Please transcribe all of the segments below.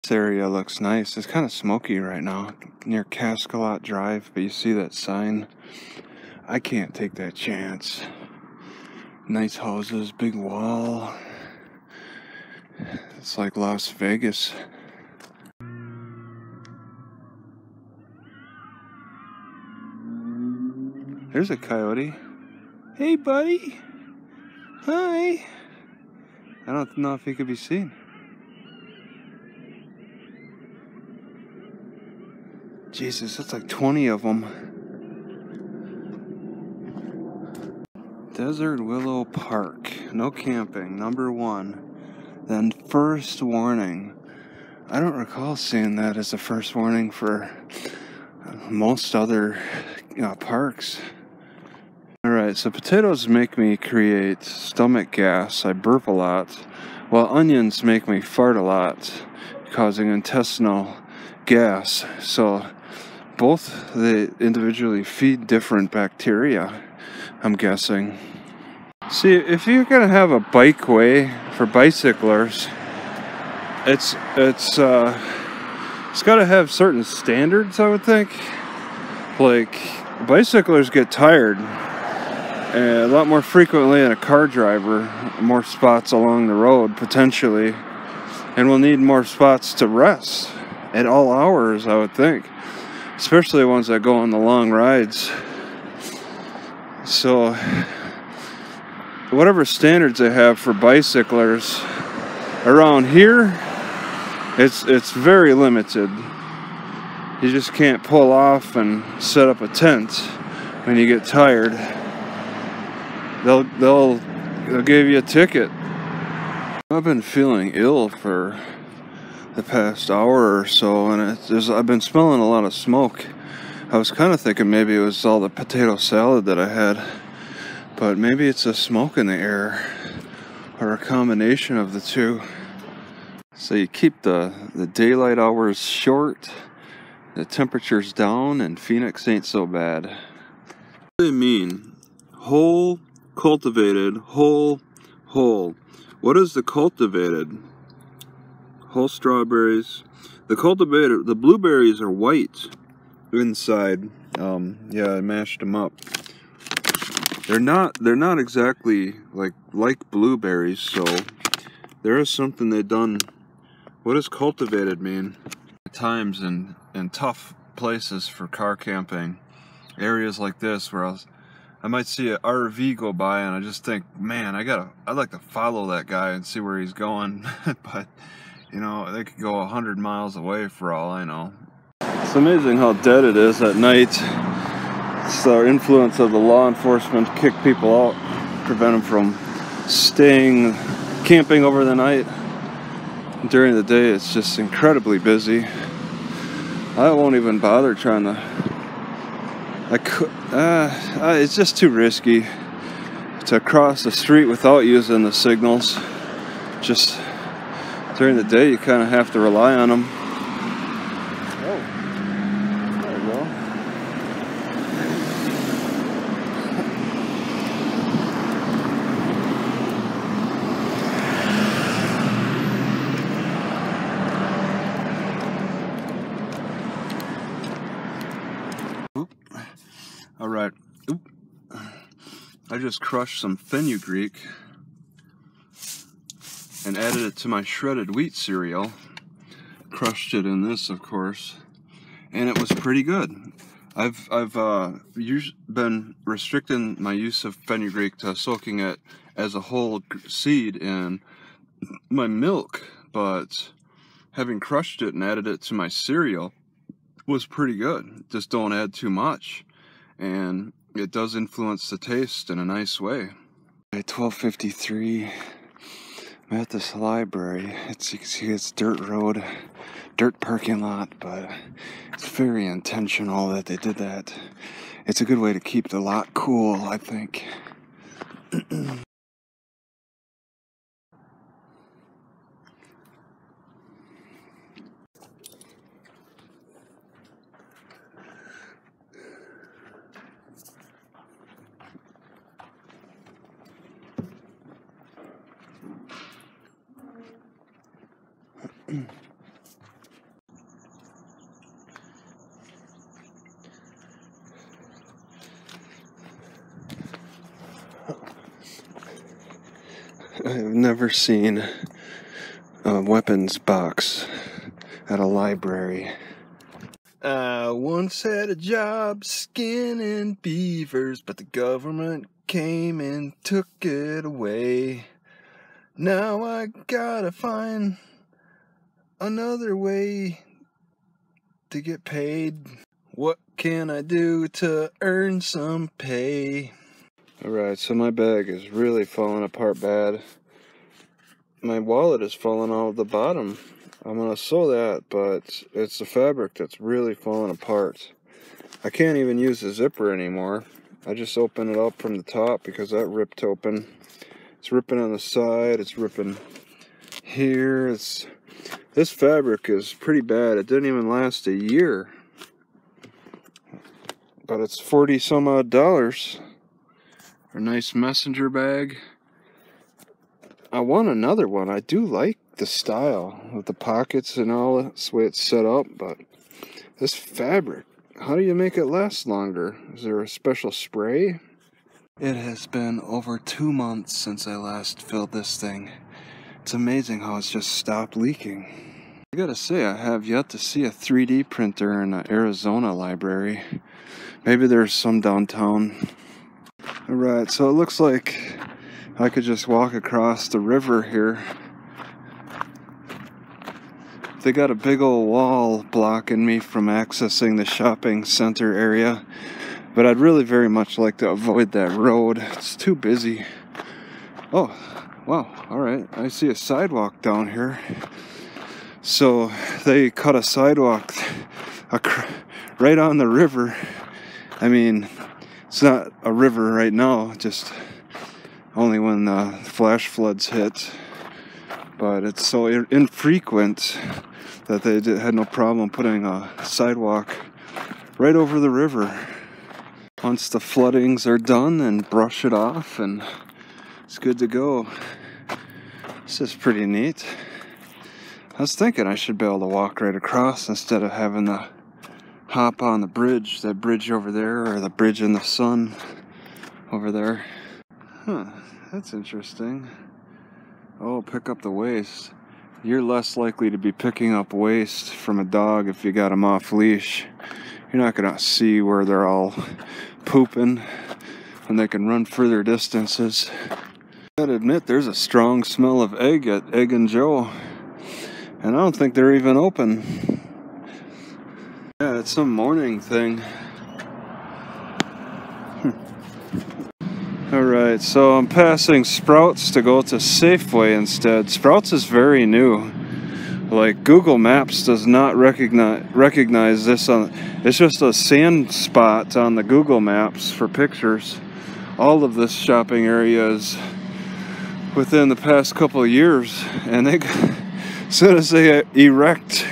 This area looks nice. It's kind of smoky right now near Cascalot Drive, but you see that sign? I can't take that chance. Nice houses, big wall. It's like Las Vegas. There's a coyote. Hey, buddy. Hi. I don't know if he could be seen. Jesus, that's like 20 of them. Desert Willow Park. No camping. Number 1. Then first warning. I don't recall seeing that as a first warning for most other parks. Alright, so potatoes make me create stomach gas. I burp a lot, while onions make me fart a lot, causing intestinal gas. So both they individually feed different bacteria, I'm guessing. See, if you're gonna have a bikeway for bicyclers, it's gotta have certain standards, I would think. Like, bicyclers get tired a lot more frequently than a car driver, more spots along the road, potentially, and we'll need more spots to rest at all hours, I would think, especially ones that go on the long rides. So, whatever standards they have for bicyclers around here, it's very limited. You just can't pull off and set up a tent when you get tired. They'll give you a ticket. I've been feeling ill for the past hour or so, and I've been smelling a lot of smoke. I was kind of thinking maybe it was all the potato salad that I had, but maybe it's the smoke in the air, or a combination of the two. So you keep the daylight hours short, the temperature's down, and Phoenix ain't so bad. What do they mean? Whole, cultivated, whole. What is the cultivated? Whole strawberries. The cultivated, the blueberries are white inside. Yeah, I mashed them up. They're not exactly like blueberries, so there is something they've done. What does cultivated mean? Times in tough places for car camping, areas like this where I might see an RV go by and I just think, man, I'd like to follow that guy and see where he's going. But you know, they could go 100 miles away for all I know. It's amazing how dead it is at night. It's the influence of the law enforcement to kick people out, prevent them from camping over the night. During the day, it's just incredibly busy. I won't even bother trying to. It's just too risky to cross the street without using the signals. Just during the day, you kind of have to rely on them. Oh, there we go. Alright, I just crushed some fenugreek and added it to my shredded wheat cereal. Crushed it in this, of course, and it was pretty good. I've been restricting my use of fenugreek to soaking it as a whole seed in my milk, but having crushed it and added it to my cereal was pretty good. Just don't add too much. And it does influence the taste in a nice way. At 12:53, I'm at this library. You can see it's dirt road, dirt parking lot, but it's very intentional that they did that. It's a good way to keep the lot cool, I think. I've never seen a weapons box at a library. I once had a job skinning beavers, but the government came and took it away. Now I gotta find another way to get paid. What can I do to earn some pay? Alright, so my bag is really falling apart bad. My wallet is falling out of the bottom. I'm gonna sew that, but it's the fabric that's really falling apart. I can't even use the zipper anymore. I just open it up from the top because that ripped open. It's ripping on the side, it's ripping here. This fabric is pretty bad. It didn't even last a year. But it's 40 some odd dollars. A nice messenger bag. I want another one. I do like the style with the pockets and all. That's the way it's set up, but this fabric, how do you make it last longer? Is there a special spray? It has been over 2 months since I last filled this thing. It's amazing how it's just stopped leaking. I gotta say, I have yet to see a 3D printer in an Arizona library. Maybe there's some downtown. Alright, so it looks like I could just walk across the river here. They got a big old wall blocking me from accessing the shopping center area, but I'd really very much like to avoid that road. It's too busy. Oh, wow, alright, I see a sidewalk down here. So they cut a sidewalk right on the river. I mean, it's not a river right now, just only when flash floods hit, but it's so infrequent that they had no problem putting a sidewalk right over the river. Once the floodings are done, and brush it off, and it's good to go. This is pretty neat. I was thinking I should be able to walk right across instead of having to hop on the bridge, that bridge over there, or the bridge in the sun over there. Huh, that's interesting. Oh, pick up the waste. You're less likely to be picking up waste from a dog if you got them off leash. You're not gonna see where they're all pooping and they can run further distances. I gotta admit, there's a strong smell of egg at Egg and Joe, and I don't think they're even open. Yeah, it's some morning thing. Alright, so I'm passing Sprouts to go to Safeway instead. Sprouts is very new. Like, Google Maps does not recognize this. It's just a sand spot on the Google Maps for pictures. All of this shopping area is within the past couple of years, and they, as soon as they erect,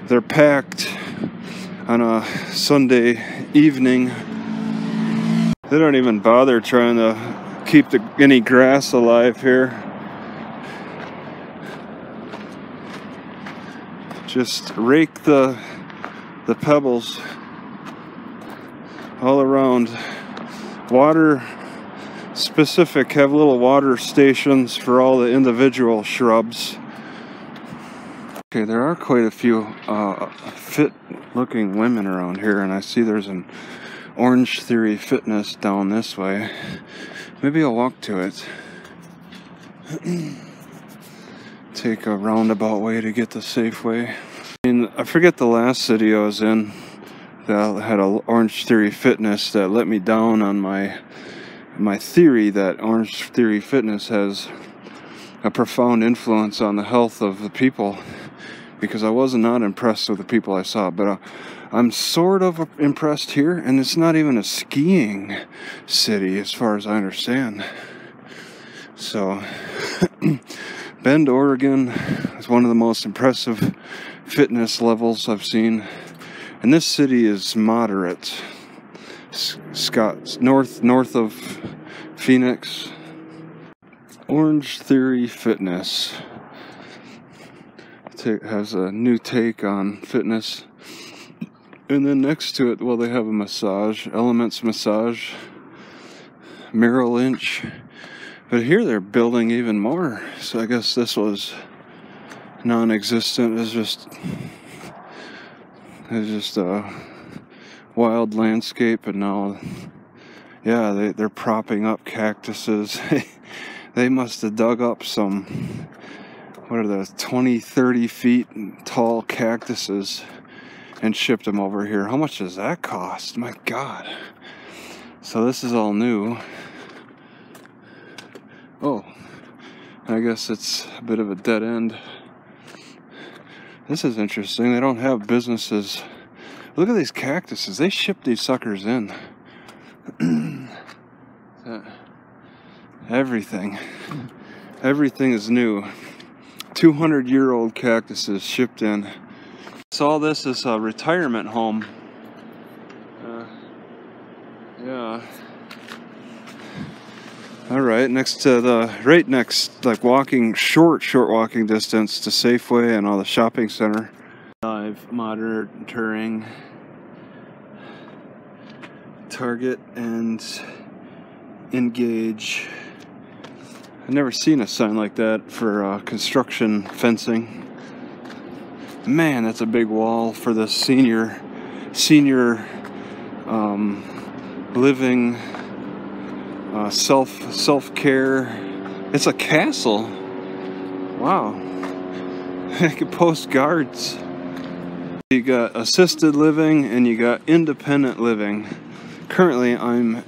they're packed on a Sunday evening. They don't even bother trying to keep any grass alive here. Just rake the pebbles all around. Water specific, have little water stations for all the individual shrubs. Okay, there are quite a few fit looking women around here, and I see there's an Orange Theory Fitness down this way. Maybe I'll walk to it. Take a roundabout way to get to Safeway. I forget the last city I was in that had a Orange Theory Fitness that let me down on my theory that Orange Theory Fitness has a profound influence on the health of the people, because I was not impressed with the people I saw, but I'm sort of impressed here, and it's not even a skiing city as far as I understand. So, Bend, Oregon is one of the most impressive fitness levels I've seen, and this city is moderate. North of Phoenix. Orange Theory Fitness has a new take on fitness. And then next to it, well, they have a massage, Elements Massage, Merrill Lynch. But here they're building even more. So I guess this was non-existent. It's just a wild landscape, and now, yeah, they're propping up cactuses. They must have dug up some, what are those, 20, 30 feet tall cactuses and shipped them over here. How much does that cost? My God. So this is all new. Oh, I guess it's a bit of a dead end. This is interesting. They don't have businesses. Look at these cactuses. They ship these suckers in. Everything is new. 200-year-old cactuses shipped in. So all this is a retirement home. Yeah. All right, right next, like short walking distance to Safeway and all the shopping center. Live monitoring Target and Engage. I've never seen a sign like that for construction fencing. Man, that's a big wall for the senior living, self-care. It's a castle. Wow. I could post guards. You got assisted living and you got independent living. Currently, I'm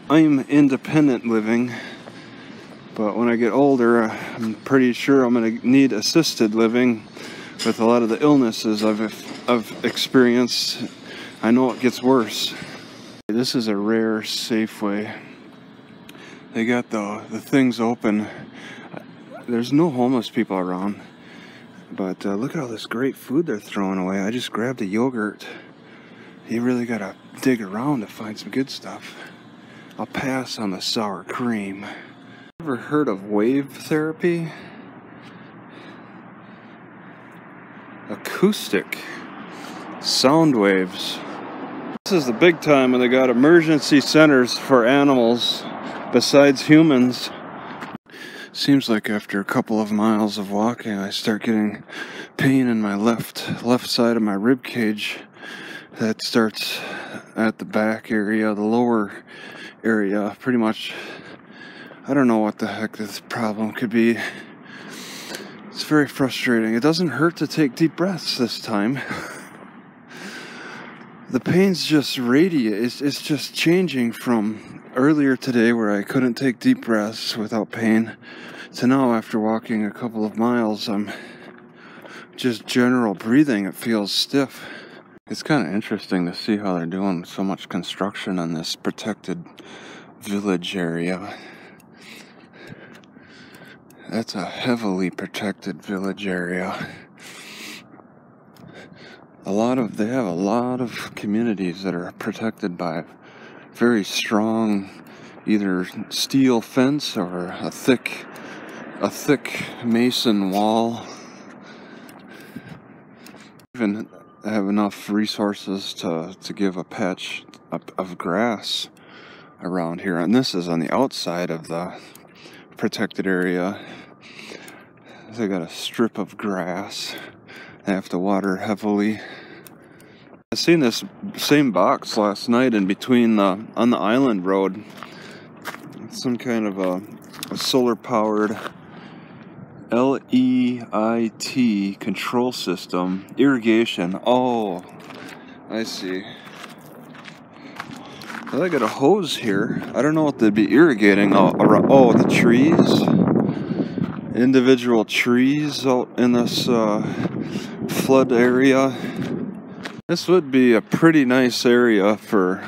independent living, but when I get older, I'm pretty sure I'm going to need assisted living with a lot of the illnesses I've experienced. I know it gets worse. This is a rare Safeway. They got the things open. There's no homeless people around, but look at all this great food they're throwing away. I just grabbed a yogurt. You really gotta dig around to find some good stuff. I'll pass on the sour cream. Ever heard of wave therapy? Acoustic sound waves. This is the big time when they got emergency centers for animals besides humans. Seems like after a couple of miles of walking, I start getting pain in my left side of my rib cage. That starts at the back area, the lower area, pretty much. I don't know what the heck this problem could be. It's very frustrating. It doesn't hurt to take deep breaths this time. The pain's just radiate. It's just changing from earlier today where I couldn't take deep breaths without pain to now after walking a couple of miles, I'm just general breathing. It feels stiff. It's kind of interesting to see how they're doing so much construction on this protected village area. That's a heavily protected village area. They have a lot of communities that are protected by very strong either steel fence or a thick mason wall. Even have enough resources to give a patch of grass around here, and this is on the outside of the protected area. They got a strip of grass. They have to water heavily. I seen this same box last night in between on the island road. It's some kind of a solar powered LEIT control system, irrigation. Oh, I see. Well, I got a hose here. I don't know what they'd be irrigating around. Oh, the trees. Individual trees out in this flood area. This would be a pretty nice area for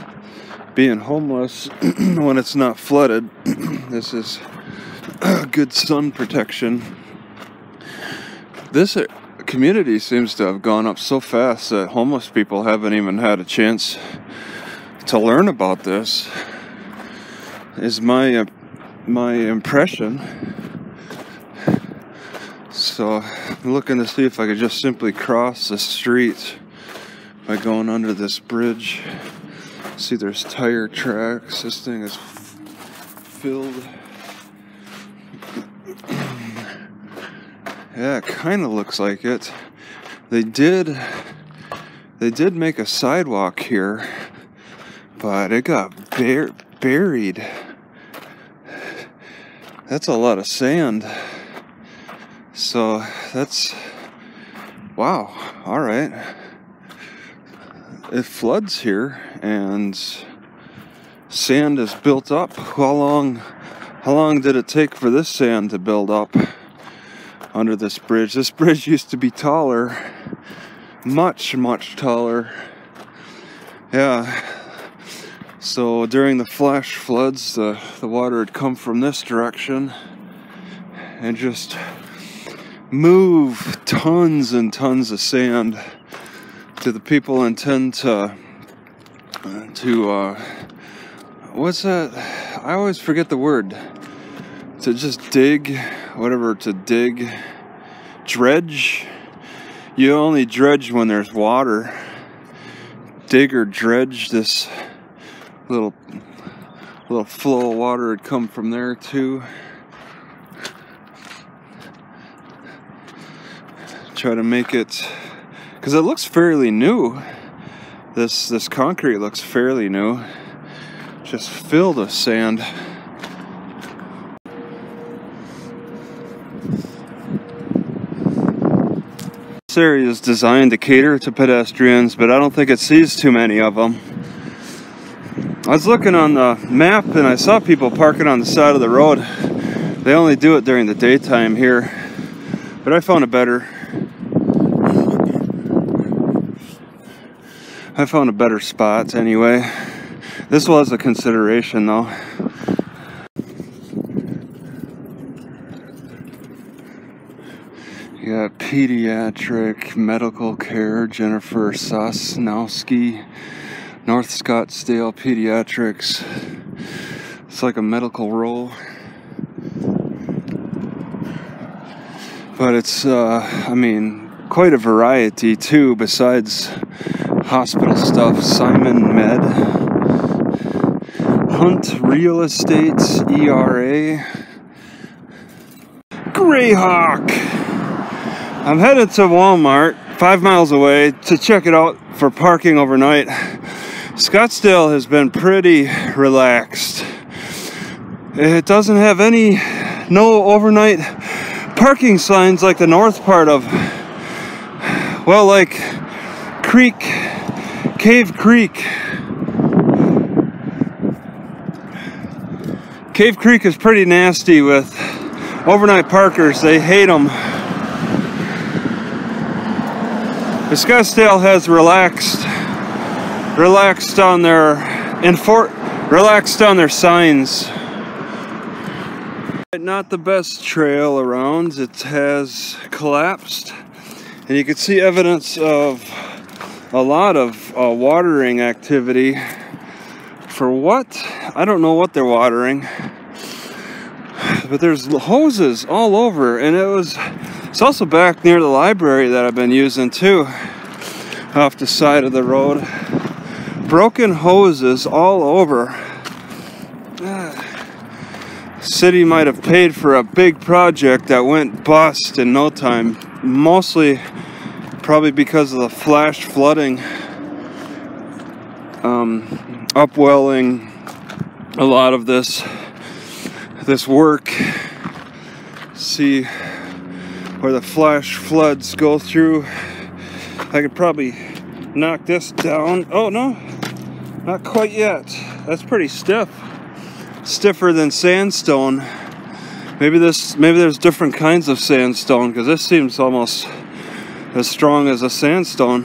being homeless when it's not flooded. This is good sun protection. This community seems to have gone up so fast that homeless people haven't even had a chance to learn about this, is my impression. So I'm looking to see if I could just simply cross the street by going under this bridge. See, there's tire tracks. This thing is filled. Yeah, it kind of looks like it. They did make a sidewalk here, but it got buried. That's a lot of sand. So that's, wow, all right. It floods here and sand is built up. How long did it take for this sand to build up under this bridge? This bridge used to be taller, much taller. Yeah. So during the flash floods, the water had come from this direction and just moved tons and tons of sand. Do the people intend to what's that? I always forget the word. To just dig, whatever, to dig, dredge. You only dredge when there's water. Dig or dredge. This little flow of water had come from there too. Try to make it, because it looks fairly new. This concrete looks fairly new. Just filled with sand. This area is designed to cater to pedestrians, but I don't think it sees too many of them. I was looking on the map and I saw people parking on the side of the road. They only do it during the daytime here, but I found a better spot anyway. This was a consideration though. You got pediatric medical care, Jennifer Sosnowski, North Scottsdale Pediatrics. It's like a medical role. But it's, I mean, quite a variety too, besides hospital stuff. Simon Med, Hunt Real Estate, ERA, Greyhawk. I'm headed to Walmart, 5 miles away, to check it out for parking overnight. Scottsdale has been pretty relaxed. It doesn't have no overnight parking signs like the north part of, well, like Cave Creek. Cave Creek is pretty nasty with overnight parkers. They hate them. But Scottsdale has relaxed on their signs. Not the best trail around. It has collapsed, and you can see evidence of a lot of watering activity. For what? I don't know what they're watering, but there's hoses all over, and it's also back near the library that I've been using too, off the side of the road. Broken hoses all over. City might have paid for a big project that went bust in no time, mostly probably because of the flash flooding, upwelling a lot of this work. See where the flash floods go through. I could probably knock this down. Oh no, not quite yet. That's pretty stiff. Stiffer than sandstone. Maybe there's different kinds of sandstone, because this seems almost as strong as a sandstone.